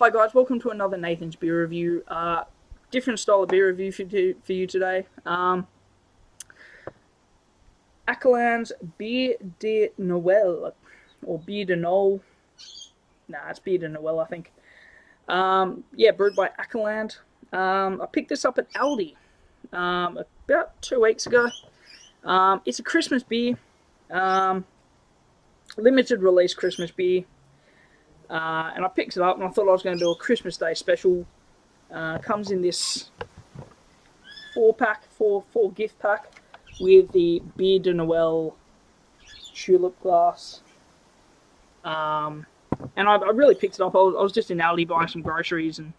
Hi guys, welcome to another Nathan's beer review. Different style of beer review for you today. Ackerland's Bière De Noël, or Bière De Noël. Nah, it's Bière De Noël, I think. Yeah, brewed by Ackerland. I picked this up at Aldi about 2 weeks ago. It's a Christmas beer, limited release Christmas beer. And I picked it up and I thought I was going to do a Christmas Day special. Comes in this 4-pack, four gift pack with the Bière De Noël tulip glass. And I really picked it up. I was just in Aldi buying some groceries, and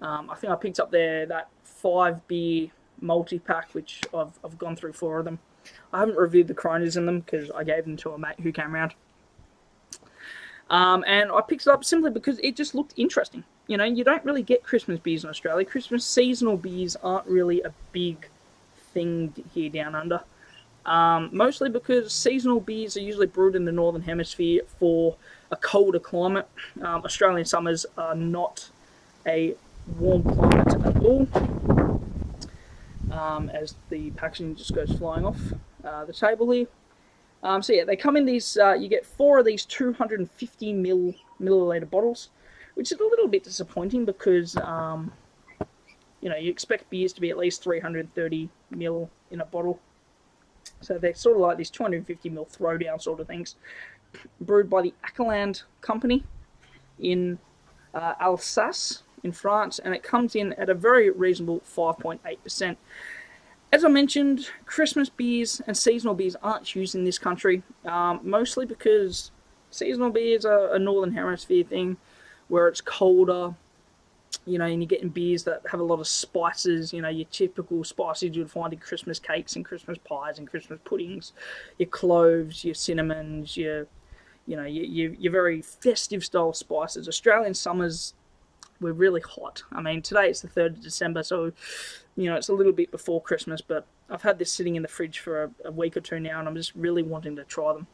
I think I picked up that 5 beer multi-pack, which I've gone through 4 of them. I haven't reviewed the Coronas in them because I gave them to a mate who came around. And I picked it up simply because it just looked interesting. You know, you don't really get Christmas beers in Australia. Christmas seasonal beers aren't really a big thing here down under. Mostly because seasonal beers are usually brewed in the Northern Hemisphere for a colder climate. Australian summers are not a warm climate at all. As the packaging just goes flying off the table here. So yeah, they come in these, you get 4 of these 250 milliliter bottles, which is a little bit disappointing because, you know, you expect beers to be at least 330 ml in a bottle. So they're sort of like these 250 ml throwdown sort of things, brewed by the Ackerland company in Alsace in France, and it comes in at a very reasonable 5.8%. As I mentioned, Christmas beers and seasonal beers aren't used in this country, mostly because seasonal beers are a Northern Hemisphere thing where it's colder, you know, and you're getting beers that have a lot of spices, you know, your typical spices you'd find in Christmas cakes and Christmas pies and Christmas puddings, your cloves, your cinnamons, your very festive style spices. Australian summers, we're really hot. I mean, today it's the 3rd of December, so, you know, it's a little bit before Christmas, but I've had this sitting in the fridge for a week or 2 now, and I'm just really wanting to try them.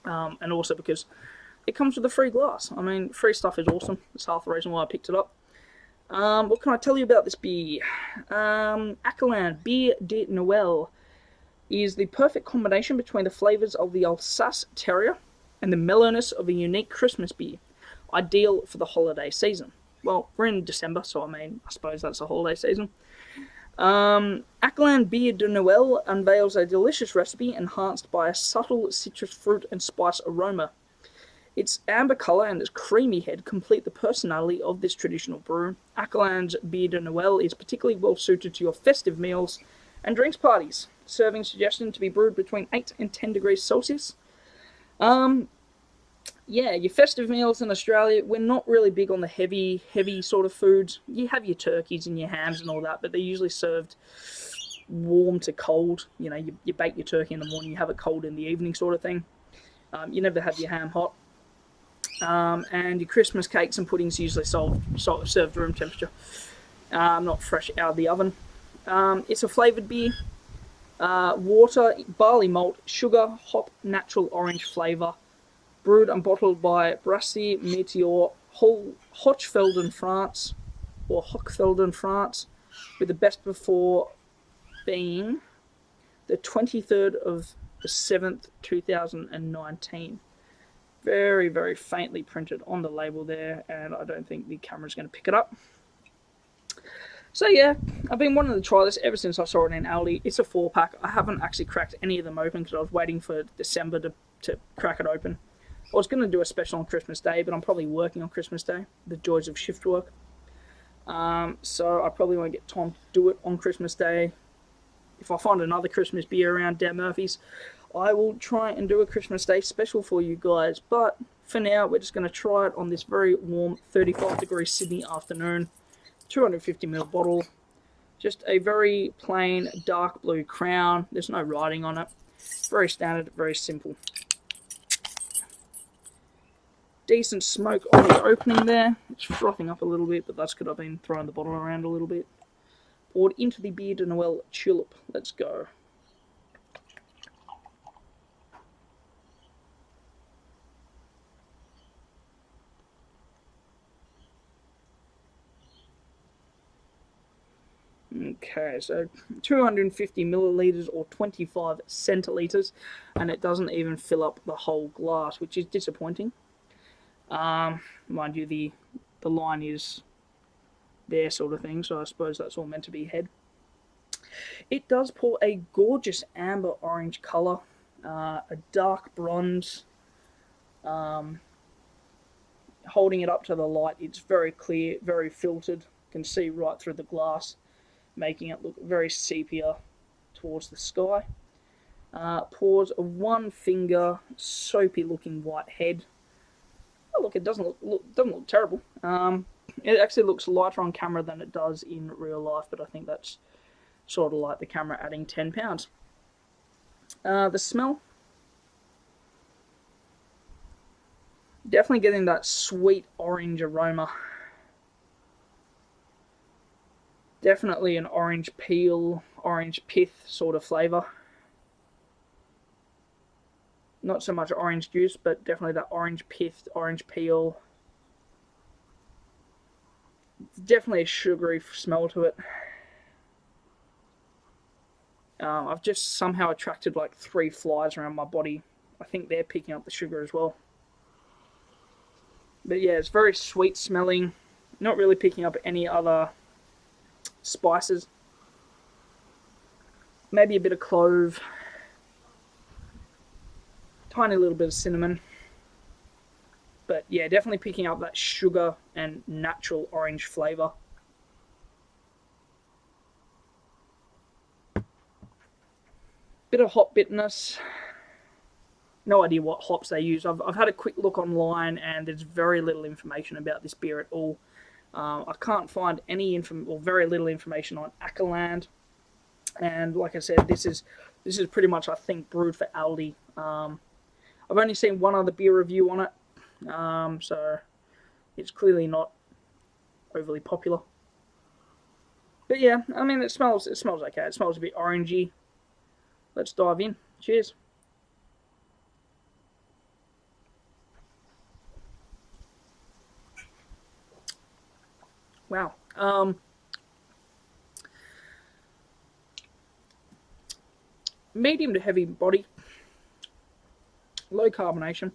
And also because it comes with a free glass. I mean, free stuff is awesome. That's half the reason why I picked it up. What can I tell you about this beer? Ackerland Bière De Noël is the perfect combination between the flavours of the Alsace terrier and the mellowness of a unique Christmas beer, ideal for the holiday season. Well, we're in December, so I mean, I suppose that's the holiday season. Ackerland Bière De Noël unveils a delicious recipe enhanced by a subtle citrus fruit and spice aroma. Its amber colour and its creamy head complete the personality of this traditional brew. Ackerland's Bière De Noël is particularly well suited to your festive meals and drinks parties. Serving suggestion to be brewed between 8 and 10 degrees Celsius. Yeah, your festive meals in Australia, we're not really big on the heavy sort of foods. You have your turkeys and your hams and all that, but they're usually served warm to cold. You know, you bake your turkey in the morning, you have it cold in the evening sort of thing. You never have your ham hot. And your Christmas cakes and puddings are usually served room temperature, not fresh out of the oven. It's a flavoured beer. Water, barley malt, sugar, hop, natural orange flavour. Brewed and bottled by Brasserie Meteor, Hochfelden, France, or Hochfelden, France, with the best before being the 23rd of the 7th, 2019. Very, very faintly printed on the label there, and I don't think the camera's going to pick it up. So yeah, I've been wanting to try this ever since I saw it in Aldi. It's a 4-pack. I haven't actually cracked any of them open because I was waiting for December to crack it open. I was going to do a special on Christmas Day, but I'm probably working on Christmas Day, the joys of shift work. So I probably won't get time to do it on Christmas Day. If I find another Christmas beer around Dan Murphy's, I will try and do a Christmas Day special for you guys. But for now, we're just going to try it on this very warm 35-degree Sydney afternoon. 250ml bottle. Just a very plain dark blue crown. There's no writing on it. Very standard, very simple. Decent smoke on the opening there. It's frothing up a little bit, but that's because I've been throwing the bottle around a little bit. Poured into the Bière De Noël tulip. Let's go. Okay, so 250 milliliters or 25 centiliters, and it doesn't even fill up the whole glass, which is disappointing. Mind you, the line is there sort of thing, so I suppose that's all meant to be head. It does pour a gorgeous amber orange colour, a dark bronze. Holding it up to the light, it's very clear, very filtered. You can see right through the glass, making it look very sepia towards the sky. Pours a one finger, soapy looking white head. Oh look, it doesn't look terrible. It actually looks lighter on camera than it does in real life, but I think that's sort of like the camera adding 10 pounds. The smell, definitely getting that sweet orange aroma. Definitely an orange peel, orange pith sort of flavour. Not so much orange juice, but definitely that orange pith, orange peel. Definitely a sugary smell to it. I've just somehow attracted like 3 flies around my body. I think they're picking up the sugar as well. But yeah, it's very sweet smelling. Not really picking up any other spices. Maybe a bit of clove. Tiny little bit of cinnamon. But yeah, definitely picking up that sugar and natural orange flavour. Bit of hop bitterness. No idea what hops they use. I've had a quick look online, and there's very little information about this beer at all. I can't find any very little information on Ackerland, and like I said, this is pretty much, I think, brewed for Aldi. I've only seen one other beer review on it, so it's clearly not overly popular. But yeah, I mean, it smells okay. It smells a bit orangey. Let's dive in. Cheers. Wow. Medium to heavy body. Low carbonation.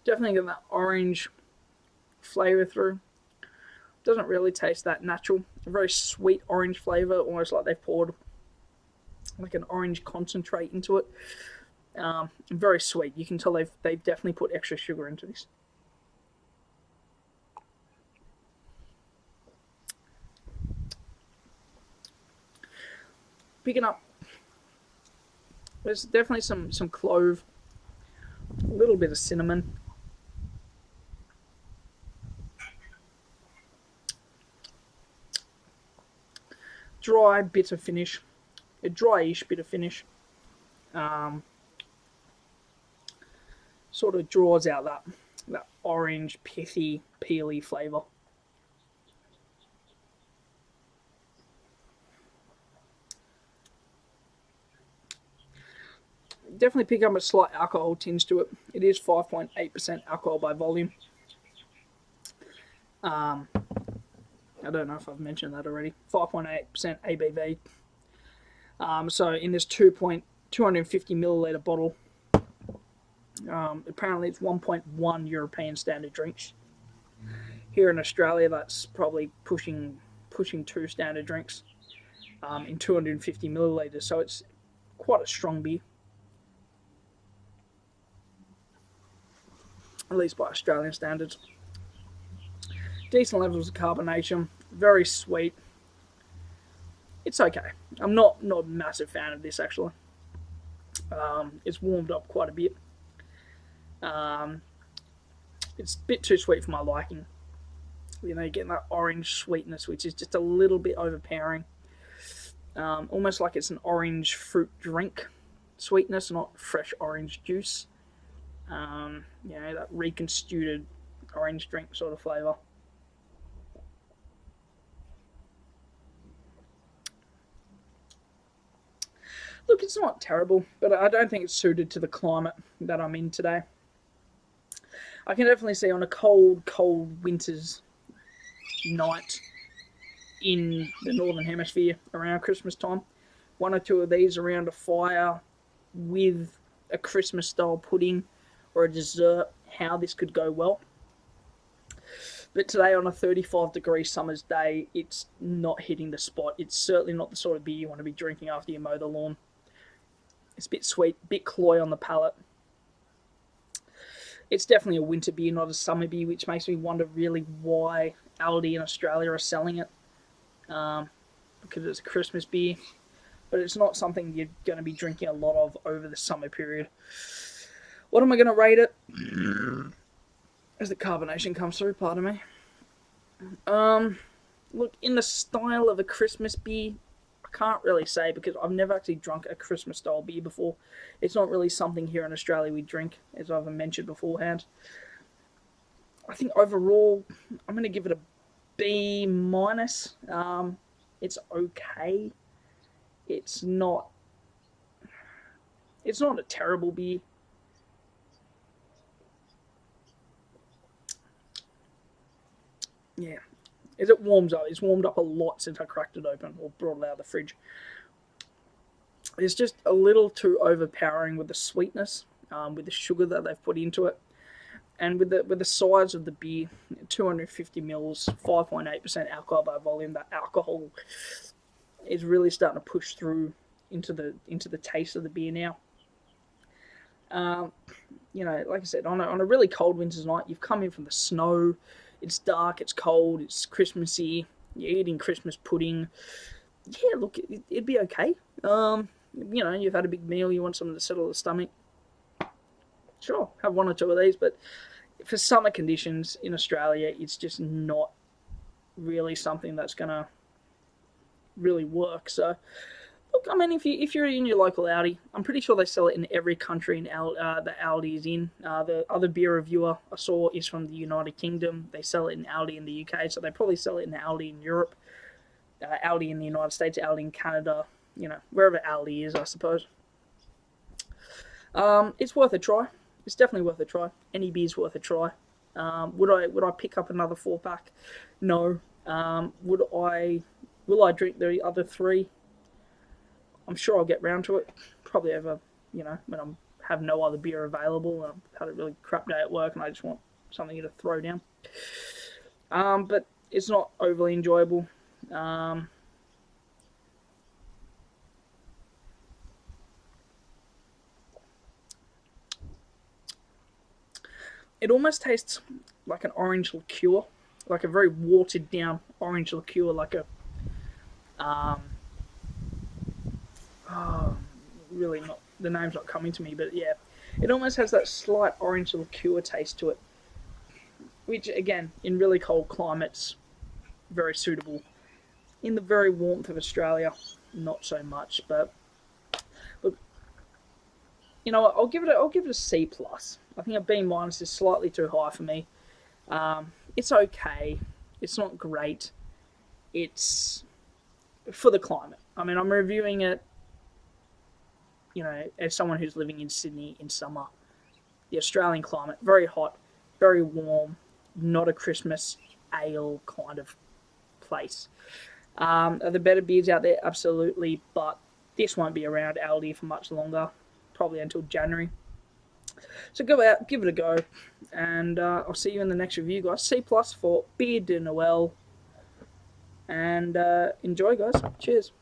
Definitely get that orange flavour through. Doesn't really taste that natural. A very sweet orange flavour, almost like they've poured like an orange concentrate into it. Very sweet. You can tell they've definitely put extra sugar into this. Picking up, there's definitely some clove, a little bit of cinnamon. Dry, bitter finish, a dryish bitter finish. Sort of draws out that orange, pithy, peely flavour. Definitely pick up a slight alcohol tinge to it. It is 5.8% alcohol by volume. I don't know if I've mentioned that already. 5.8% ABV. So in this 250 milliliter bottle, apparently it's 1.1 European standard drinks. Here in Australia, that's probably pushing 2 standard drinks in 250 milliliters. So it's quite a strong beer, at least by Australian standards. Decent levels of carbonation, very sweet. It's okay. I'm not a massive fan of this actually. It's warmed up quite a bit. It's a bit too sweet for my liking. You know, you're getting that orange sweetness, which is just a little bit overpowering. Almost like it's an orange fruit drink sweetness, not fresh orange juice. You know, that reconstituted orange drink sort of flavour. Look, it's not terrible, but I don't think it's suited to the climate that I'm in today. I can definitely see on a cold winter's night in the Northern Hemisphere around Christmas time, one or two of these around a fire with a Christmas style pudding or a dessert, how this could go well. But today on a 35-degree summer's day, it's not hitting the spot. It's certainly not the sort of beer you want to be drinking after you mow the lawn. It's a bit sweet, a bit cloy on the palate. It's definitely a winter beer, not a summer beer, which makes me wonder really why Aldi in Australia are selling it. Because it's a Christmas beer. But it's not something you're going to be drinking a lot of over the summer period. What am I going to rate it? As the carbonation comes through, pardon me. Look, in the style of a Christmas beer, I can't really say because I've never actually drunk a Christmas style beer before. It's not really something here in Australia we drink, as I've mentioned beforehand. I think overall, I'm going to give it a B-. It's okay. It's not a terrible beer. Yeah, as it warms up, it's warmed up a lot since I cracked it open or brought it out of the fridge. It's just a little too overpowering with the sweetness, with the sugar that they've put into it, and with the size of the beer, 250 mils, 5.8% alcohol by volume. That alcohol is really starting to push through into the taste of the beer now. You know, like I said, on a really cold winter's night, you've come in from the snow. It's dark, it's cold, it's Christmassy, you're eating Christmas pudding. Yeah, look, it'd be okay. You know, you've had a big meal, you want something to settle the stomach. Sure, have one or two of these, but for summer conditions in Australia, it's just not really something that's going to really work. So, look, I mean, if you're in your local Aldi, I'm pretty sure they sell it in every country that Aldi is in. The other beer reviewer I saw is from the United Kingdom. They sell it in Aldi in the UK, so they probably sell it in Aldi in Europe, Aldi in the United States, Aldi in Canada, you know, wherever Aldi is, I suppose. It's worth a try. It's definitely worth a try. Any beer's worth a try. Would I pick up another 4-pack? No. Will I drink the other 3? I'm sure I'll get round to it. Probably over, you know, when I have no other beer available and I've had a really crap day at work and I just want something to throw down. But it's not overly enjoyable. It almost tastes like an orange liqueur, like a very watered down orange liqueur, like a really not, the name's not coming to me, but yeah, it almost has that slight orange liqueur taste to it, which again, in really cold climates, very suitable. In the very warmth of Australia, not so much. But look, you know what, I'll give it a C+. I think a B- is slightly too high for me. It's okay. It's not great. It's for the climate. I mean, I'm reviewing it, you know, as someone who's living in Sydney in summer. The Australian climate, very hot, very warm, not a Christmas ale kind of place. Are there better beers out there? Absolutely, but this won't be around Aldi for much longer, probably until January. So go out, give it a go, and I'll see you in the next review, guys. C+ for Bière De Noël, and enjoy, guys. Cheers.